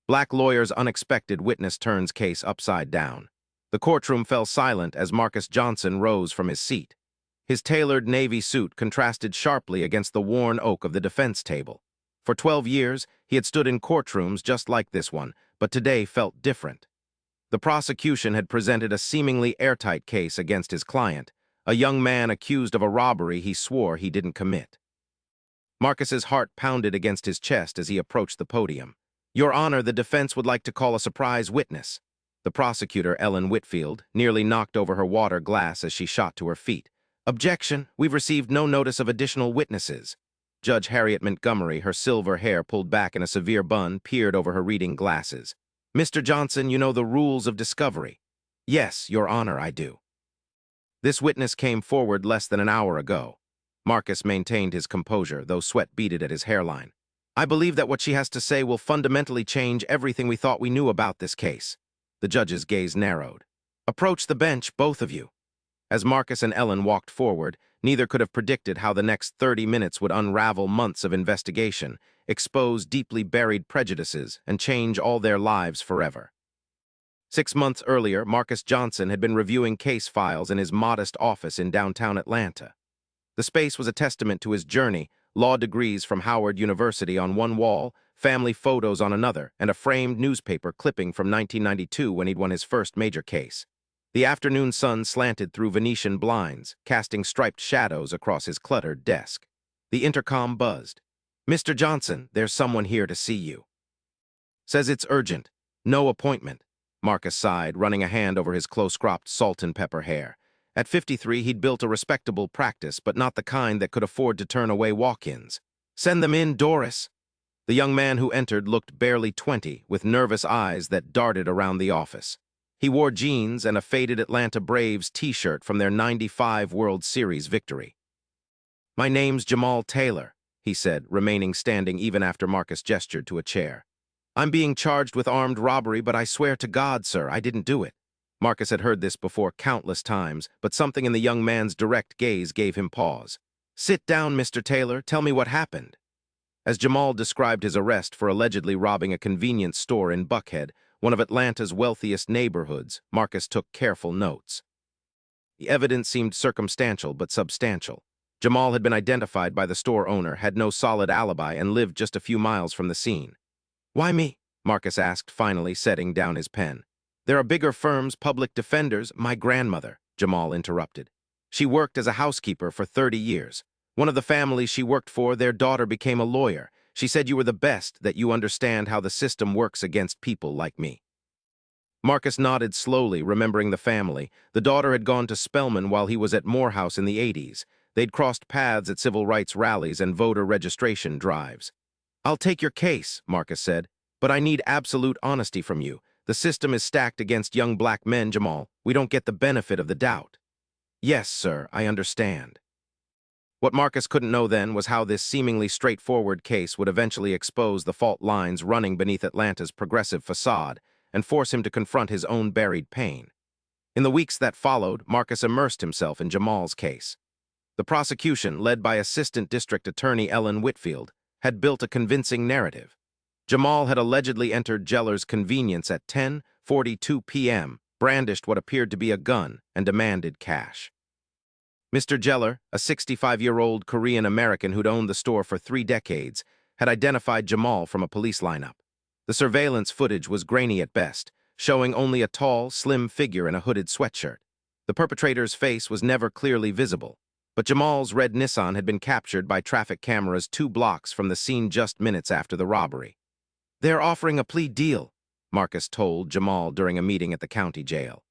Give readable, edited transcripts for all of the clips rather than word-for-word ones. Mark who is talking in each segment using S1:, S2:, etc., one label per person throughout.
S1: Black lawyer's unexpected witness turns case upside down. The courtroom fell silent as Marcus Johnson rose from his seat. His tailored navy suit contrasted sharply against the worn oak of the defense table. For 12 years, he had stood in courtrooms just like this one, but today felt different. The prosecution had presented a seemingly airtight case against his client, a young man accused of a robbery he swore he didn't commit. Marcus's heart pounded against his chest as he approached the podium. "Your Honor, the defense would like to call a surprise witness." The prosecutor, Ellen Whitfield, nearly knocked over her water glass as she shot to her feet. "Objection, we've received no notice of additional witnesses." Judge Harriet Montgomery, her silver hair pulled back in a severe bun, peered over her reading glasses. "Mr. Johnson, you know the rules of discovery." "Yes, Your Honor, I do." "This witness came forward less than an hour ago." Marcus maintained his composure, though sweat beaded at his hairline. "I believe that what she has to say will fundamentally change everything we thought we knew about this case." The judge's gaze narrowed. "Approach the bench, both of you." As Marcus and Ellen walked forward, neither could have predicted how the next 30 minutes would unravel months of investigation, expose deeply buried prejudices, and change all their lives forever. 6 months earlier, Marcus Johnson had been reviewing case files in his modest office in downtown Atlanta. The space was a testament to his journey: law degrees from Howard University on one wall, family photos on another, and a framed newspaper clipping from 1992 when he'd won his first major case. The afternoon sun slanted through Venetian blinds, casting striped shadows across his cluttered desk. The intercom buzzed. "Mr. Johnson, there's someone here to see you." "Says it's urgent. No appointment." Marcus sighed, running a hand over his close-cropped salt and pepper hair. At 53, he'd built a respectable practice, but not the kind that could afford to turn away walk-ins. "Send them in, Doris." The young man who entered looked barely 20, with nervous eyes that darted around the office. He wore jeans and a faded Atlanta Braves t-shirt from their '95 World Series victory. "My name's Jamal Taylor," he said, remaining standing even after Marcus gestured to a chair. "I'm being charged with armed robbery, but I swear to God, sir, I didn't do it." Marcus had heard this before countless times, but something in the young man's direct gaze gave him pause. "Sit down, Mr. Taylor. Tell me what happened." As Jamal described his arrest for allegedly robbing a convenience store in Buckhead, one of Atlanta's wealthiest neighborhoods, Marcus took careful notes. The evidence seemed circumstantial but substantial. Jamal had been identified by the store owner, had no solid alibi, and lived just a few miles from the scene. "Why me?" Marcus asked, finally setting down his pen. "There are bigger firms, public defenders." "My grandmother," Jamal interrupted. "She worked as a housekeeper for 30 years. One of the families she worked for, their daughter became a lawyer. She said you were the best, that you understand how the system works against people like me." Marcus nodded slowly, remembering the family. The daughter had gone to Spelman while he was at Morehouse in the '80s. They'd crossed paths at civil rights rallies and voter registration drives. "I'll take your case," Marcus said, "but I need absolute honesty from you. The system is stacked against young black men, Jamal. We don't get the benefit of the doubt." "Yes, sir, I understand." What Marcus couldn't know then was how this seemingly straightforward case would eventually expose the fault lines running beneath Atlanta's progressive facade and force him to confront his own buried pain. In the weeks that followed, Marcus immersed himself in Jamal's case. The prosecution, led by Assistant District Attorney Ellen Whitfield, had built a convincing narrative. Jamal had allegedly entered Jeller's convenience at 10:42 p.m., brandished what appeared to be a gun, and demanded cash. Mr. Jeller, a 65-year-old Korean-American who'd owned the store for 3 decades, had identified Jamal from a police lineup. The surveillance footage was grainy at best, showing only a tall, slim figure in a hooded sweatshirt. The perpetrator's face was never clearly visible, but Jamal's red Nissan had been captured by traffic cameras 2 blocks from the scene just minutes after the robbery. "They're offering a plea deal," Marcus told Jamal during a meeting at the county jail.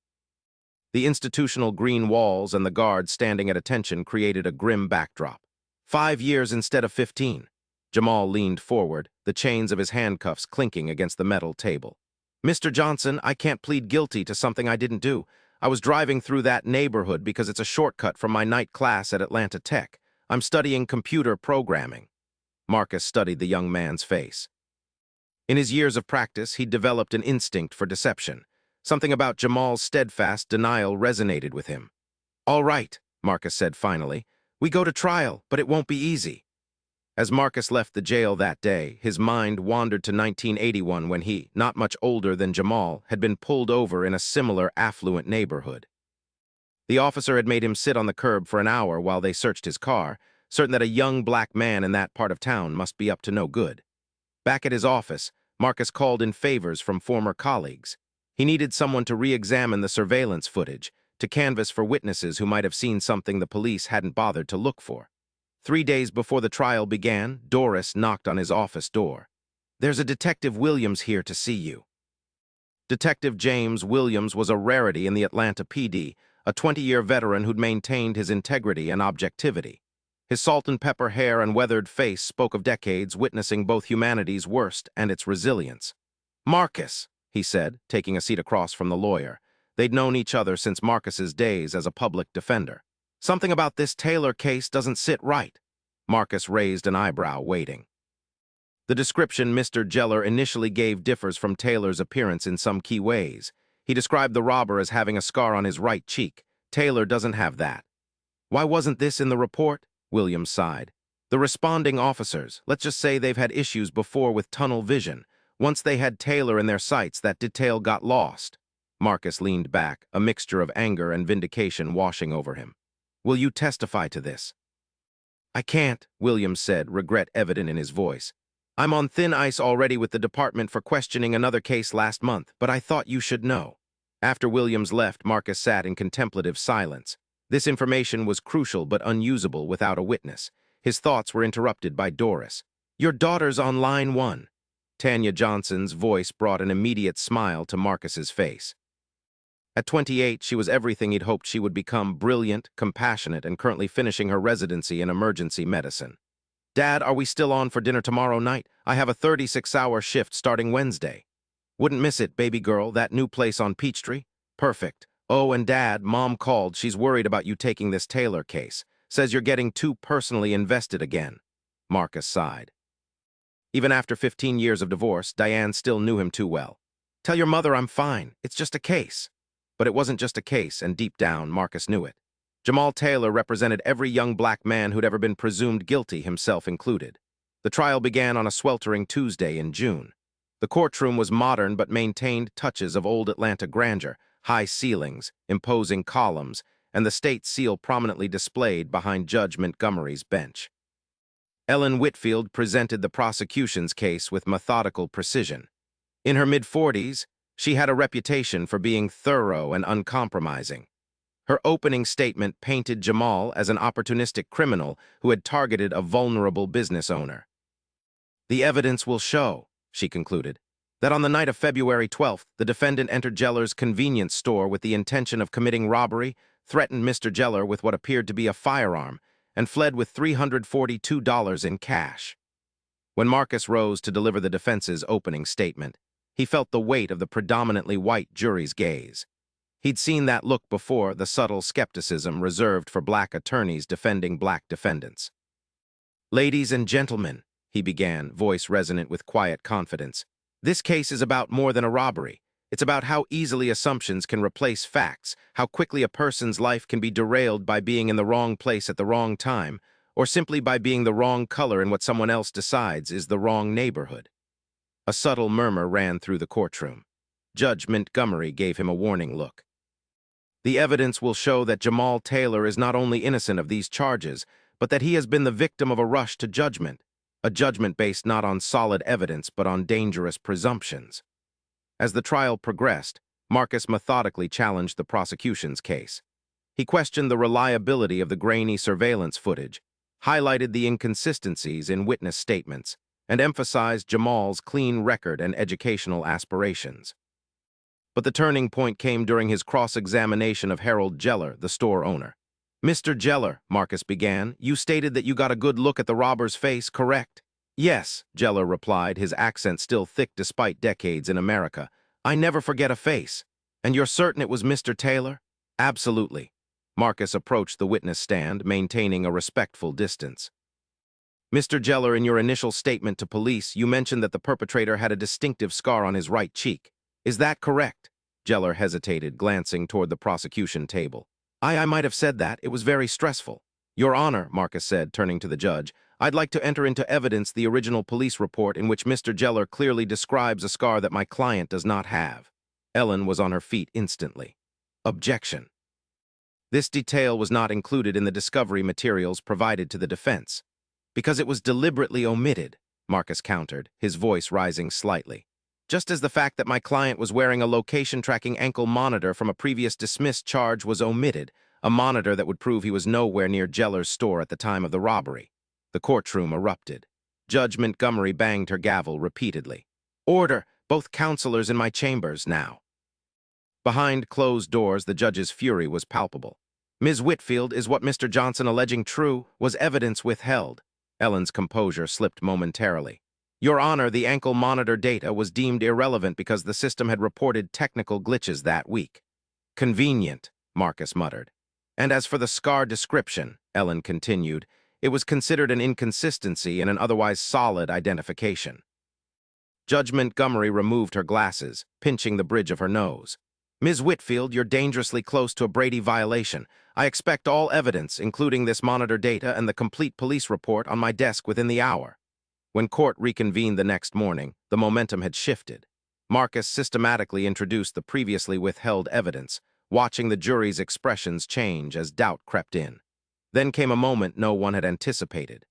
S1: The institutional green walls and the guards standing at attention created a grim backdrop. 5 years instead of 15. Jamal leaned forward, the chains of his handcuffs clinking against the metal table. "Mr. Johnson, I can't plead guilty to something I didn't do. I was driving through that neighborhood because it's a shortcut from my night class at Atlanta Tech. I'm studying computer programming." Marcus studied the young man's face. In his years of practice, he'd developed an instinct for deception. Something about Jamal's steadfast denial resonated with him. "All right," Marcus said finally. "We go to trial, but it won't be easy." As Marcus left the jail that day, his mind wandered to 1981 when he, not much older than Jamal, had been pulled over in a similar affluent neighborhood. The officer had made him sit on the curb for an hour while they searched his car, certain that a young black man in that part of town must be up to no good. Back at his office, Marcus called in favors from former colleagues. He needed someone to re-examine the surveillance footage, to canvass for witnesses who might have seen something the police hadn't bothered to look for. 3 days before the trial began, Doris knocked on his office door. "There's a Detective Williams here to see you." Detective James Williams was a rarity in the Atlanta PD, a 20-year veteran who'd maintained his integrity and objectivity. His salt-and-pepper hair and weathered face spoke of decades witnessing both humanity's worst and its resilience. "Marcus," he said, taking a seat across from the lawyer. They'd known each other since Marcus's days as a public defender. "Something about this Taylor case doesn't sit right." Marcus raised an eyebrow, waiting. The description Mr. Geller initially gave differs from Taylor's appearance in some key ways. He described the robber as having a scar on his right cheek. Taylor doesn't have that. "Why wasn't this in the report?" Williams sighed. "The responding officers, let's just say they've had issues before with tunnel vision. Once they had Taylor in their sights, that detail got lost." Marcus leaned back, a mixture of anger and vindication washing over him. "Will you testify to this?" "I can't," Williams said, regret evident in his voice. "I'm on thin ice already with the department for questioning another case last month, but I thought you should know." After Williams left, Marcus sat in contemplative silence. This information was crucial but unusable without a witness. His thoughts were interrupted by Doris. "Your daughter's on line 1. Tanya Johnson's voice brought an immediate smile to Marcus's face. At 28, she was everything he'd hoped she would become: brilliant, compassionate, and currently finishing her residency in emergency medicine. "Dad, are we still on for dinner tomorrow night? I have a 36-hour shift starting Wednesday." "Wouldn't miss it, baby girl, that new place on Peachtree." "Perfect. Oh, and Dad, Mom called. She's worried about you taking this Taylor case. Says you're getting too personally invested again." Marcus sighed. Even after 15 years of divorce, Diane still knew him too well. "Tell your mother I'm fine. It's just a case." But it wasn't just a case, and deep down, Marcus knew it. Jamal Taylor represented every young black man who'd ever been presumed guilty, himself included. The trial began on a sweltering Tuesday in June. The courtroom was modern but maintained touches of old Atlanta grandeur: high ceilings, imposing columns, and the state seal prominently displayed behind Judge Montgomery's bench. Ellen Whitfield presented the prosecution's case with methodical precision. In her mid-40s, she had a reputation for being thorough and uncompromising. Her opening statement painted Jamal as an opportunistic criminal who had targeted a vulnerable business owner. "The evidence will show," she concluded, "that on the night of February 12th, the defendant entered Geller's convenience store with the intention of committing robbery, threatened Mr. Geller with what appeared to be a firearm, and fled with $342 in cash." When Marcus rose to deliver the defense's opening statement, he felt the weight of the predominantly white jury's gaze. He'd seen that look before, the subtle skepticism reserved for black attorneys defending black defendants. "Ladies and gentlemen," he began, voice resonant with quiet confidence, "this case is about more than a robbery. It's about how easily assumptions can replace facts, how quickly a person's life can be derailed by being in the wrong place at the wrong time, or simply by being the wrong color in what someone else decides is the wrong neighborhood." A subtle murmur ran through the courtroom. Judge Montgomery gave him a warning look. "The evidence will show that Jamal Taylor is not only innocent of these charges, but that he has been the victim of a rush to judgment, a judgment based not on solid evidence but on dangerous presumptions." As the trial progressed, Marcus methodically challenged the prosecution's case. He questioned the reliability of the grainy surveillance footage, highlighted the inconsistencies in witness statements, and emphasized Jamal's clean record and educational aspirations. But the turning point came during his cross-examination of Harold Geller, the store owner. "Mr. Geller," Marcus began, "you stated that you got a good look at the robber's face, correct?" "Yes," Geller replied, his accent still thick despite decades in America. "I never forget a face." "And you're certain it was Mr. Taylor?" "Absolutely." Marcus approached the witness stand, maintaining a respectful distance. "Mr. Geller, in your initial statement to police, you mentioned that the perpetrator had a distinctive scar on his right cheek. Is that correct?" Geller hesitated, glancing toward the prosecution table. I might have said that. It was very stressful." Your Honor, Marcus said, turning to the judge, I'd like to enter into evidence the original police report in which Mr. Geller clearly describes a scar that my client does not have. Ellen was on her feet instantly. Objection. This detail was not included in the discovery materials provided to the defense. Because it was deliberately omitted, Marcus countered, his voice rising slightly. Just as the fact that my client was wearing a location-tracking ankle monitor from a previous dismissed charge was omitted, a monitor that would prove he was nowhere near Geller's store at the time of the robbery. The courtroom erupted. Judge Montgomery banged her gavel repeatedly. Order! Both counselors in my chambers now. Behind closed doors, the judge's fury was palpable. Ms. Whitfield, is what Mr. Johnson alleging true? Was evidence withheld? Ellen's composure slipped momentarily. Your Honor, the ankle monitor data was deemed irrelevant because the system had reported technical glitches that week. Convenient, Marcus muttered. And as for the scar description, Ellen continued, it was considered an inconsistency in an otherwise solid identification. Judge Montgomery removed her glasses, pinching the bridge of her nose. Ms. Whitfield, you're dangerously close to a Brady violation. I expect all evidence, including this monitor data and the complete police report, on my desk within the hour. When court reconvened the next morning, the momentum had shifted. Marcus systematically introduced the previously withheld evidence, watching the jury's expressions change as doubt crept in. Then came a moment no one had anticipated.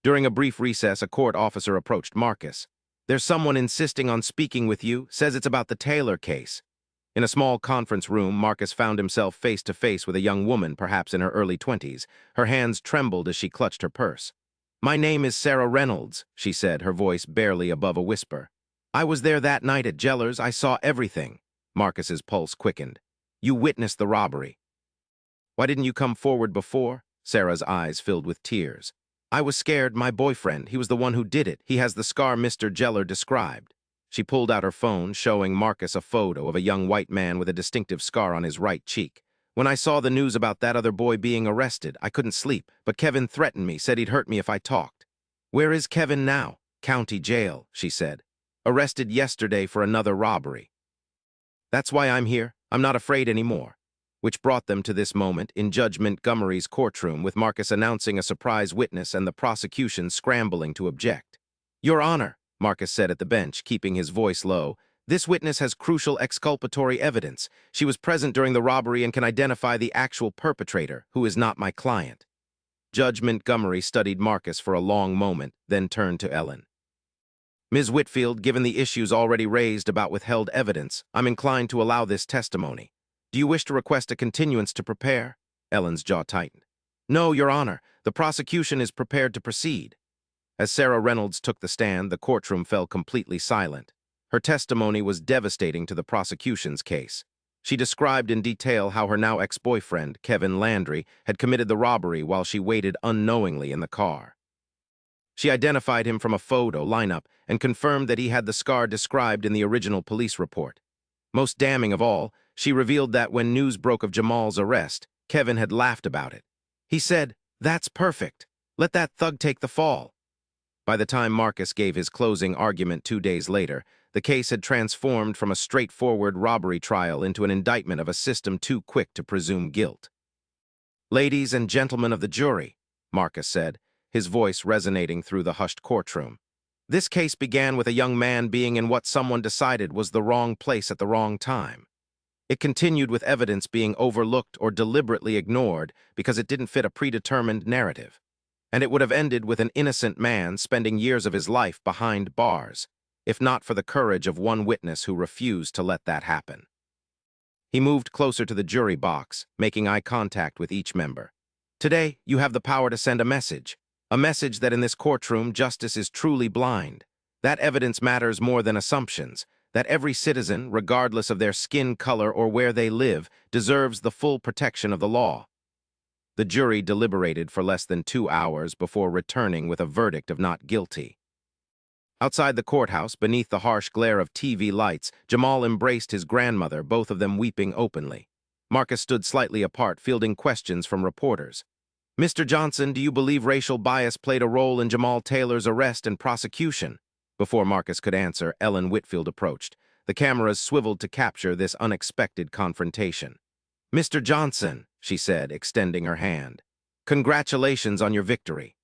S1: During a brief recess, a court officer approached Marcus. There's someone insisting on speaking with you, says it's about the Taylor case. In a small conference room, Marcus found himself face to face with a young woman, perhaps in her early 20s. Her hands trembled as she clutched her purse. My name is Sarah Reynolds, she said, her voice barely above a whisper. I was there that night at Geller's. I saw everything. Marcus's pulse quickened. You witnessed the robbery. Why didn't you come forward before? Sarah's eyes filled with tears. I was scared. My boyfriend, he was the one who did it. He has the scar Mr. Geller described. She pulled out her phone, showing Marcus a photo of a young white man with a distinctive scar on his right cheek. When I saw the news about that other boy being arrested, I couldn't sleep, but Kevin threatened me, said he'd hurt me if I talked. Where is Kevin now? County jail, she said. Arrested yesterday for another robbery. That's why I'm here. I'm not afraid anymore. Which brought them to this moment in Judge Montgomery's courtroom, with Marcus announcing a surprise witness and the prosecution scrambling to object. Your Honor, Marcus said at the bench, keeping his voice low, this witness has crucial exculpatory evidence. She was present during the robbery and can identify the actual perpetrator, who is not my client. Judge Montgomery studied Marcus for a long moment, then turned to Ellen. Ms. Whitfield, given the issues already raised about withheld evidence, I'm inclined to allow this testimony. Do you wish to request a continuance to prepare? Ellen's jaw tightened. No, Your Honor. The prosecution is prepared to proceed. As Sarah Reynolds took the stand, the courtroom fell completely silent. Her testimony was devastating to the prosecution's case. She described in detail how her now ex-boyfriend, Kevin Landry, had committed the robbery while she waited unknowingly in the car. She identified him from a photo lineup and confirmed that he had the scar described in the original police report. Most damning of all, she revealed that when news broke of Jamal's arrest, Kevin had laughed about it. He said, "That's perfect. Let that thug take the fall." By the time Marcus gave his closing argument 2 days later, the case had transformed from a straightforward robbery trial into an indictment of a system too quick to presume guilt. Ladies and gentlemen of the jury, Marcus said, his voice resonating through the hushed courtroom. This case began with a young man being in what someone decided was the wrong place at the wrong time. It continued with evidence being overlooked or deliberately ignored because it didn't fit a predetermined narrative. And it would have ended with an innocent man spending years of his life behind bars, if not for the courage of one witness who refused to let that happen. He moved closer to the jury box, making eye contact with each member. Today, you have the power to send a message that in this courtroom, justice is truly blind. That evidence matters more than assumptions, that every citizen, regardless of their skin color or where they live, deserves the full protection of the law. The jury deliberated for less than 2 hours before returning with a verdict of not guilty. Outside the courthouse, beneath the harsh glare of TV lights, Jamal embraced his grandmother, both of them weeping openly. Marcus stood slightly apart, fielding questions from reporters. Mr. Johnson, do you believe racial bias played a role in Jamal Taylor's arrest and prosecution? Before Marcus could answer, Ellen Whitfield approached. The cameras swiveled to capture this unexpected confrontation. Mr. Johnson, she said, extending her hand. Congratulations on your victory.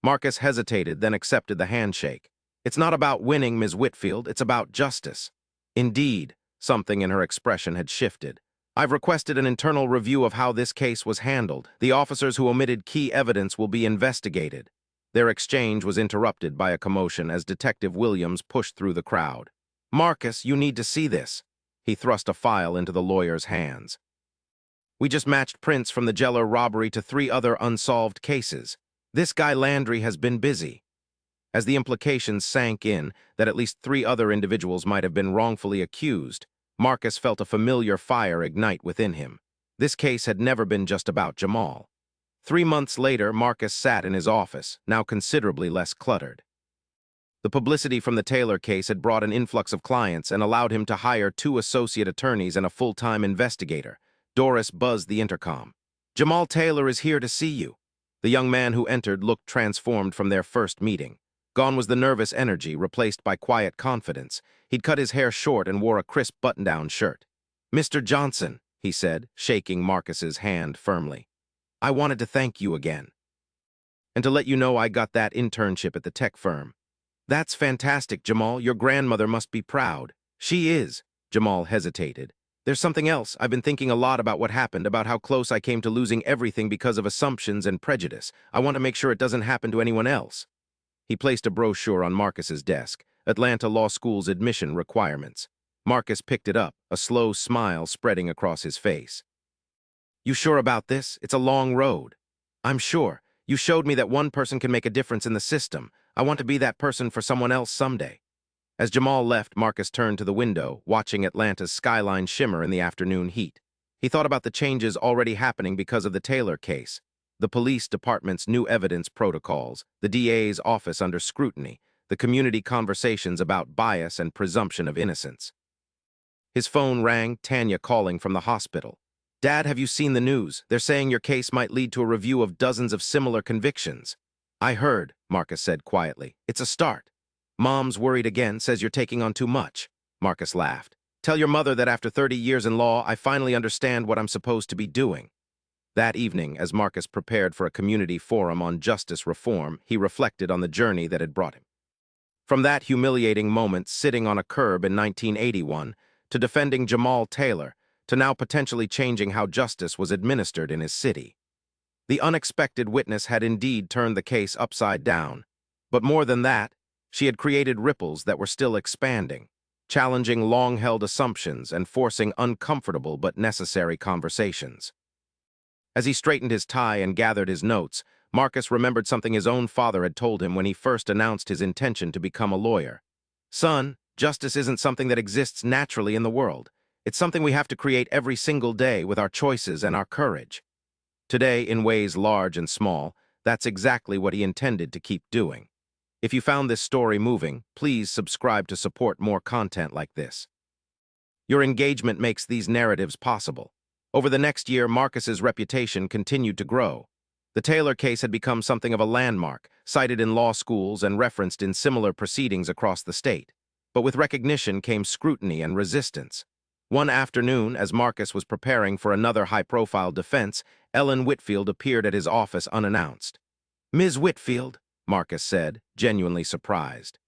S1: Marcus hesitated, then accepted the handshake. It's not about winning, Ms. Whitfield, it's about justice. Indeed, something in her expression had shifted. I've requested an internal review of how this case was handled. The officers who omitted key evidence will be investigated. Their exchange was interrupted by a commotion as Detective Williams pushed through the crowd. Marcus, you need to see this. He thrust a file into the lawyer's hands. We just matched prints from the Jeller robbery to 3 other unsolved cases. This guy Landry has been busy. As the implications sank in that at least 3 other individuals might have been wrongfully accused, Marcus felt a familiar fire ignite within him. This case had never been just about Jamal. 3 months later, Marcus sat in his office, now considerably less cluttered. The publicity from the Taylor case had brought an influx of clients and allowed him to hire 2 associate attorneys and a full-time investigator. Doris buzzed the intercom. Jamal Taylor is here to see you. The young man who entered looked transformed from their first meeting. Gone was the nervous energy, replaced by quiet confidence. He'd cut his hair short and wore a crisp button-down shirt. Mr. Johnson, he said, shaking Marcus's hand firmly. I wanted to thank you again. And to let you know I got that internship at the tech firm. That's fantastic, Jamal. Your grandmother must be proud. She is. Jamal hesitated. There's something else. I've been thinking a lot about what happened, about how close I came to losing everything because of assumptions and prejudice. I want to make sure it doesn't happen to anyone else. He placed a brochure on Marcus's desk, Atlanta Law School's admission requirements. Marcus picked it up, a slow smile spreading across his face. You sure about this? It's a long road. I'm sure. You showed me that one person can make a difference in the system. I want to be that person for someone else someday. As Jamal left, Marcus turned to the window, watching Atlanta's skyline shimmer in the afternoon heat. He thought about the changes already happening because of the Taylor case. The police department's new evidence protocols, the DA's office under scrutiny, the community conversations about bias and presumption of innocence. His phone rang, Tanya calling from the hospital. Dad, have you seen the news? They're saying your case might lead to a review of dozens of similar convictions. I heard, Marcus said quietly. It's a start. Mom's worried again, says you're taking on too much. Marcus laughed. Tell your mother that after 30 years in law, I finally understand what I'm supposed to be doing. That evening, as Marcus prepared for a community forum on justice reform, he reflected on the journey that had brought him. From that humiliating moment sitting on a curb in 1981, to defending Jamal Taylor, to now potentially changing how justice was administered in his city. The unexpected witness had indeed turned the case upside down. But more than that, she had created ripples that were still expanding, challenging long-held assumptions and forcing uncomfortable but necessary conversations. As he straightened his tie and gathered his notes, Marcus remembered something his own father had told him when he first announced his intention to become a lawyer. Son, justice isn't something that exists naturally in the world. It's something we have to create every single day with our choices and our courage. Today, in ways large and small, that's exactly what he intended to keep doing. If you found this story moving, please subscribe to support more content like this. Your engagement makes these narratives possible. Over the next year, Marcus's reputation continued to grow. The Taylor case had become something of a landmark, cited in law schools and referenced in similar proceedings across the state. But with recognition came scrutiny and resistance. One afternoon, as Marcus was preparing for another high-profile defense, Ellen Whitfield appeared at his office unannounced. Ms. Whitfield, Marcus said, genuinely surprised.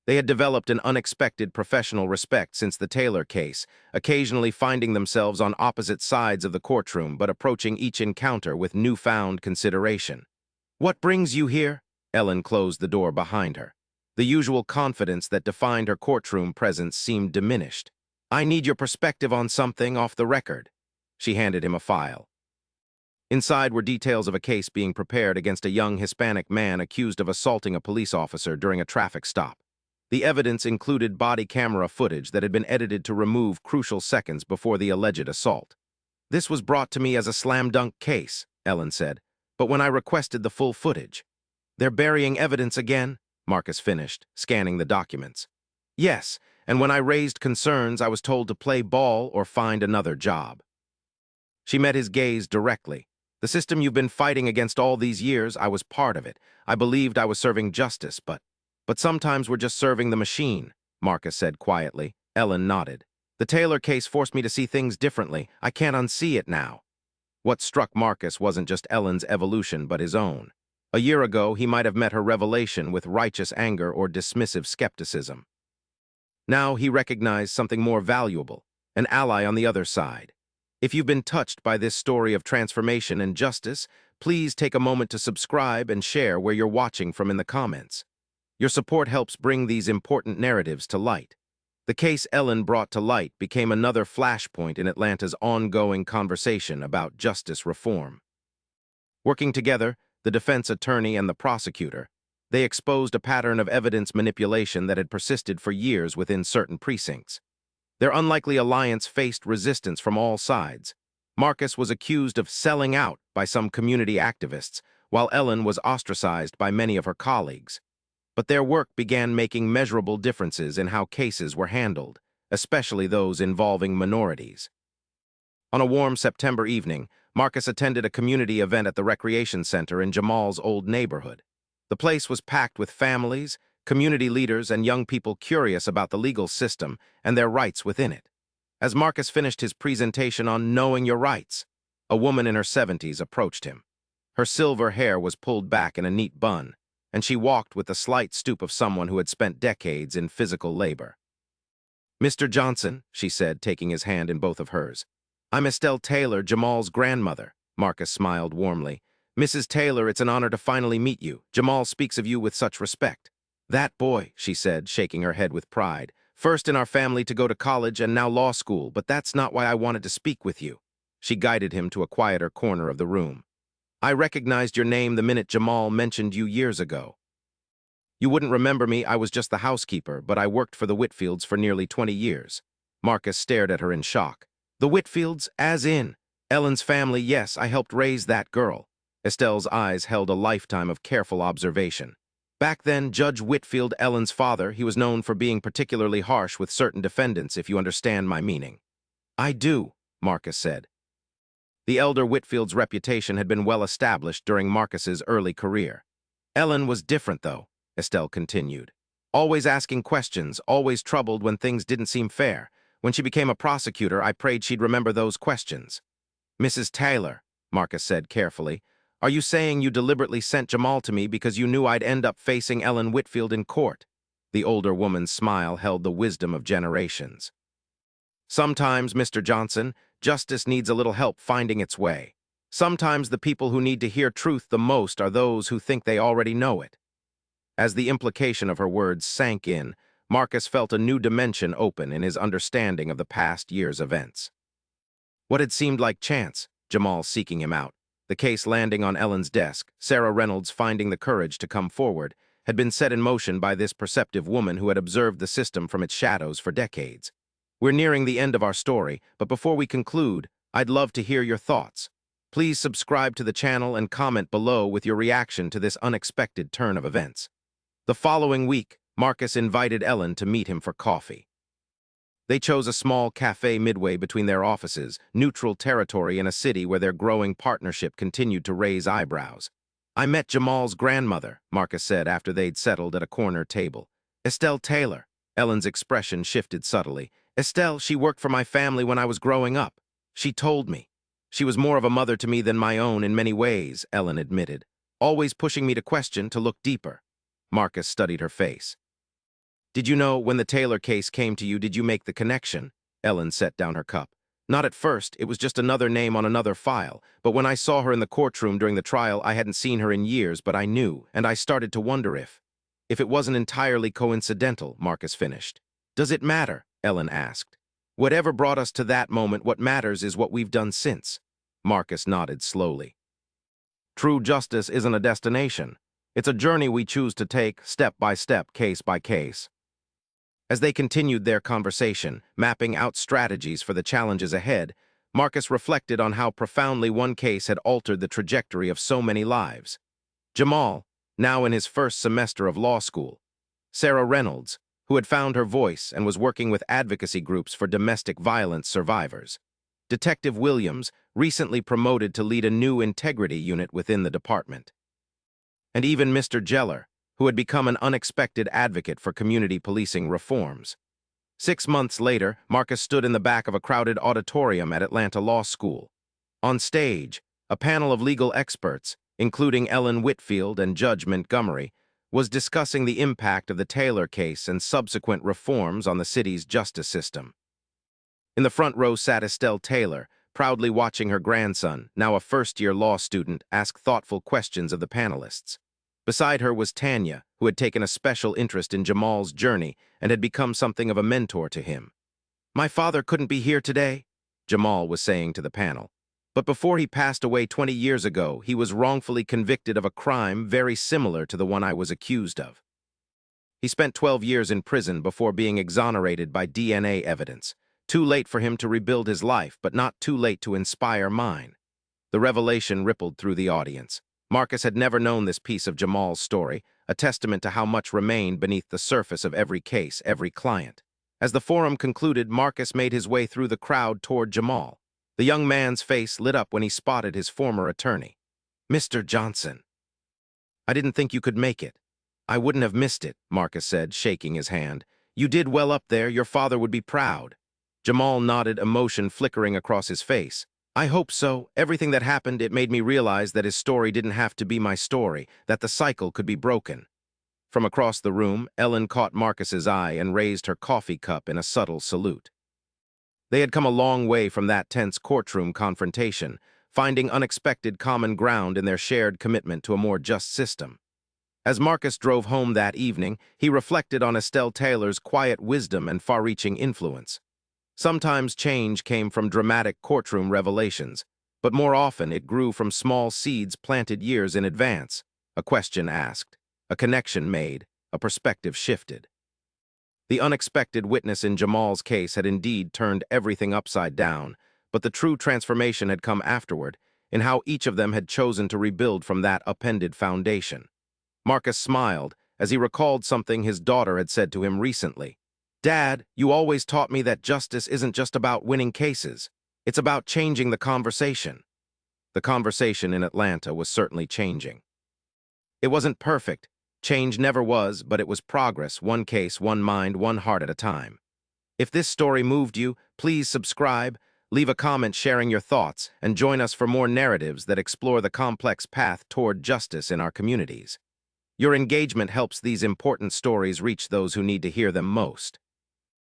S1: They had developed an unexpected professional respect since the Taylor case, occasionally finding themselves on opposite sides of the courtroom but approaching each encounter with newfound consideration. What brings you here? Ellen closed the door behind her. The usual confidence that defined her courtroom presence seemed diminished. I need your perspective on something off the record. She handed him a file. Inside were details of a case being prepared against a young Hispanic man accused of assaulting a police officer during a traffic stop. The evidence included body camera footage that had been edited to remove crucial seconds before the alleged assault. This was brought to me as a slam-dunk case, Ellen said, but when I requested the full footage. They're burying evidence again, Marcus finished, scanning the documents. Yes, and when I raised concerns, I was told to play ball or find another job. She met his gaze directly. The system you've been fighting against all these years, I was part of it. I believed I was serving justice, but sometimes we're just serving the machine, Marcus said quietly. Ellen nodded. The Taylor case forced me to see things differently. I can't unsee it now. What struck Marcus wasn't just Ellen's evolution but his own. A year ago, he might have met her revelation with righteous anger or dismissive skepticism. Now he recognized something more valuable, an ally on the other side. If you've been touched by this story of transformation and justice, please take a moment to subscribe and share where you're watching from in the comments. Your support helps bring these important narratives to light. The case Ellen brought to light became another flashpoint in Atlanta's ongoing conversation about justice reform. Working together, the defense attorney and the prosecutor, they exposed a pattern of evidence manipulation that had persisted for years within certain precincts. Their unlikely alliance faced resistance from all sides. Marcus was accused of selling out by some community activists, while Ellen was ostracized by many of her colleagues. But their work began making measurable differences in how cases were handled, especially those involving minorities. On a warm September evening, Marcus attended a community event at the recreation center in Jamal's old neighborhood. The place was packed with families, community leaders, and young people curious about the legal system and their rights within it. As Marcus finished his presentation on knowing your rights, a woman in her 70s approached him. Her silver hair was pulled back in a neat bun, and she walked with the slight stoop of someone who had spent decades in physical labor. "Mr. Johnson," she said, taking his hand in both of hers. "I'm Estelle Taylor, Jamal's grandmother." Marcus smiled warmly. "Mrs. Taylor, it's an honor to finally meet you. Jamal speaks of you with such respect." "That boy," she said, shaking her head with pride. "First in our family to go to college and now law school, but that's not why I wanted to speak with you." She guided him to a quieter corner of the room. "I recognized your name the minute Jamal mentioned you years ago. You wouldn't remember me, I was just the housekeeper, but I worked for the Whitfields for nearly 20 years. Marcus stared at her in shock. "The Whitfields, as in Ellen's family? Yes, I helped raise that girl." Estelle's eyes held a lifetime of careful observation. "Back then, Judge Whitfield, Ellen's father, he was known for being particularly harsh with certain defendants, if you understand my meaning." "I do," Marcus said. The elder Whitfield's reputation had been well established during Marcus's early career. "Ellen was different, though," Estelle continued. "Always asking questions, always troubled when things didn't seem fair. When she became a prosecutor, I prayed she'd remember those questions." "Mrs. Taylor," Marcus said carefully, "are you saying you deliberately sent Jamal to me because you knew I'd end up facing Ellen Whitfield in court?" The older woman's smile held the wisdom of generations. "Sometimes, Mr. Johnson, justice needs a little help finding its way. Sometimes the people who need to hear truth the most are those who think they already know it." As the implication of her words sank in, Marcus felt a new dimension open in his understanding of the past year's events. What had seemed like chance, Jamal seeking him out, the case landing on Ellen's desk, Sarah Reynolds finding the courage to come forward, had been set in motion by this perceptive woman who had observed the system from its shadows for decades. We're nearing the end of our story, but before we conclude, I'd love to hear your thoughts. Please subscribe to the channel and comment below with your reaction to this unexpected turn of events. The following week, Marcus invited Ellen to meet him for coffee. They chose a small cafe midway between their offices, neutral territory in a city where their growing partnership continued to raise eyebrows. "I met Jamal's grandmother," Marcus said after they'd settled at a corner table. "Estelle Taylor." Ellen's expression shifted subtly. "Estelle, she worked for my family when I was growing up. She told me. She was more of a mother to me than my own in many ways," Ellen admitted, "always pushing me to question, to look deeper." Marcus studied her face. "Did you know, when the Taylor case came to you, did you make the connection?" Ellen set down her cup. "Not at first, it was just another name on another file, but when I saw her in the courtroom during the trial, I hadn't seen her in years, but I knew, and I started to wonder if it wasn't entirely coincidental," Marcus finished. "Does it matter?" Ellen asked. "Whatever brought us to that moment, what matters is what we've done since." Marcus nodded slowly. "True justice isn't a destination. It's a journey we choose to take, step by step, case by case." As they continued their conversation, mapping out strategies for the challenges ahead, Marcus reflected on how profoundly one case had altered the trajectory of so many lives. Jamal, now in his first semester of law school. Sarah Reynolds, who had found her voice and was working with advocacy groups for domestic violence survivors. Detective Williams, recently promoted to lead a new integrity unit within the department. And even Mr. Geller, who had become an unexpected advocate for community policing reforms. 6 months later, Marcus stood in the back of a crowded auditorium at Atlanta Law School. On stage, a panel of legal experts, including Ellen Whitfield and Judge Montgomery, was discussing the impact of the Taylor case and subsequent reforms on the city's justice system. In the front row sat Estelle Taylor, proudly watching her grandson, now a first-year law student, ask thoughtful questions of the panelists. Beside her was Tanya, who had taken a special interest in Jamal's journey and had become something of a mentor to him. "My father couldn't be here today," Jamal was saying to the panel. "But before he passed away 20 years ago, he was wrongfully convicted of a crime very similar to the one I was accused of. He spent 12 years in prison before being exonerated by DNA evidence. Too late for him to rebuild his life, but not too late to inspire mine." The revelation rippled through the audience. Marcus had never known this piece of Jamal's story, a testament to how much remained beneath the surface of every case, every client. As the forum concluded, Marcus made his way through the crowd toward Jamal. The young man's face lit up when he spotted his former attorney. "Mr. Johnson, I didn't think you could make it." "I wouldn't have missed it," Marcus said, shaking his hand. "You did well up there. Your father would be proud." Jamal nodded, emotion flickering across his face. "I hope so. Everything that happened, it made me realize that his story didn't have to be my story, that the cycle could be broken." From across the room, Ellen caught Marcus's eye and raised her coffee cup in a subtle salute. They had come a long way from that tense courtroom confrontation, finding unexpected common ground in their shared commitment to a more just system. As Marcus drove home that evening, he reflected on Estelle Taylor's quiet wisdom and far-reaching influence. Sometimes change came from dramatic courtroom revelations, but more often it grew from small seeds planted years in advance. A question asked, a connection made, a perspective shifted. The unexpected witness in Jamal's case had indeed turned everything upside down, but the true transformation had come afterward, in how each of them had chosen to rebuild from that upended foundation. Marcus smiled as he recalled something his daughter had said to him recently. "Dad, you always taught me that justice isn't just about winning cases. It's about changing the conversation." The conversation in Atlanta was certainly changing. It wasn't perfect. Change never was, but it was progress, one case, one mind, one heart at a time. If this story moved you, please subscribe, leave a comment sharing your thoughts, and join us for more narratives that explore the complex path toward justice in our communities. Your engagement helps these important stories reach those who need to hear them most.